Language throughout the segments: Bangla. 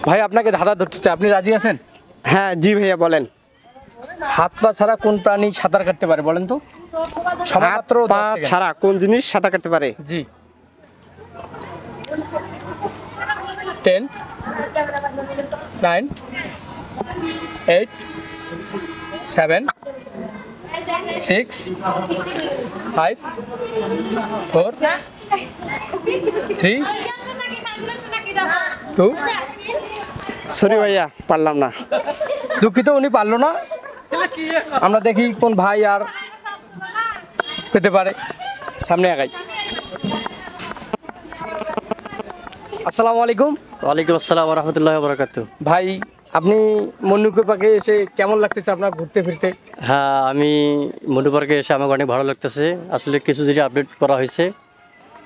ভাই আপনাকে ধাঁধা ধরতে চাই, আপনি রাজি আছেন? হ্যাঁ জি ভাইয়া বলেন। হাত পা ছাড়া কোন প্রাণী সাঁতার কাটতে পারে বলেন তো? সময় হাত মাত্র 10 পা সেকেন্ড। ছাড়া কোন জিনিস সাঁতার কাটতে পারে? জি। 10 9 8 7 6 5 4 3 2 সরি ভাইয়া পারলাম না। দুঃখিত, উনি পারলো না। আমরা দেখি কোন ভাই আর পেতে পারে। সামনে আগাই। আসসালামু আলাইকুম। ওয়ালাইকুম আসসালাম রহমতুল্লাহ বরকাত। ভাই আপনি মন্নুকুর পাকে এসে কেমন লাগতেছে আপনার ঘুরতে ফিরতে? হ্যাঁ, আমি মন্ডু পার্কে এসে আমাকে অনেক ভালো লাগতেছে। আসলে কিছু যেটা আপডেট করা হয়েছে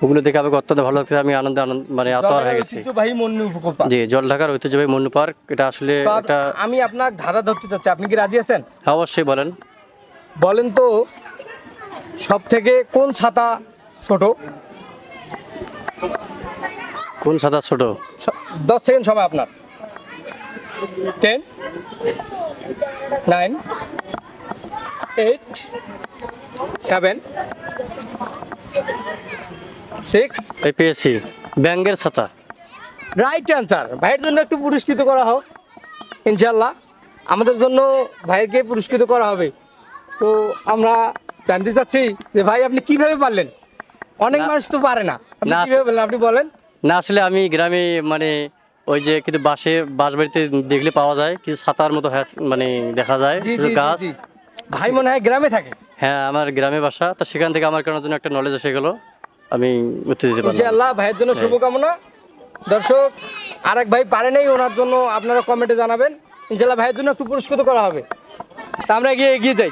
ওগুলো দেখে আমাকে অত্যন্ত ভালো লাগতেছে। আমি আনন্দ মানে আত্মহারা হয়ে গেছি। ভাই মন্নুকুর পাক। জি, জল ঢাকার ঐতিহ্যবাহী মন্ডু পার্ক, এটা আসলে একটা। আমি আপনার ধাঁধা ধরতে চাচ্ছি, আপনি কি রাজি আছেন? হ্যাঁ, অবশ্যই বলেন। বলেন তো সব থেকে কোন ছাতা ছোট? কোন ছাতা ছোট? 10 সেকেন্ড সময় আপনার। 10 9 8 7 6 পেয়েছি, ব্যাঙ্গের ছাতা। Right answer. ভাইয়ের জন্য একটু পুরস্কৃত করা হোক ইনশাল্লাহ। আমাদের জন্য ভাইকে পুরস্কৃত করা হবে। তো আমরা জানতে চাচ্ছি যে ভাই আপনি কিভাবে পারলেন? অনেক মানুষ তো পারে না, আপনি না, কিভাবে পারলেন আপনি বলেন। না, আসলে আমি গ্রামে মানে ওই যে কিন্তু বাঁশ বাড়িতে দেখলে পাওয়া যায় কিছু ছাতার মতো মানে দেখা যায় জি কিছু জি গাছ। জি। ভাই মনে হয় গ্রামে থাকে। হ্যাঁ, আমার গ্রামে বাসা, তো সেখান থেকে আমার কেনার জন্য একটা নলেজ এসে গেল, আমি উত্তর দিতে পারলাম। ইনশাআল্লাহ ভাইয়ের জন্য শুভকামনা। দর্শক আরেক ভাই পারে নাই, ওনার জন্য আপনারা কমেন্টে জানাবেন। ইনশাআল্লাহ ভাইয়ের জন্য একটু পুরস্কৃত করা হবে। তা আমরা এগিয়ে যাই।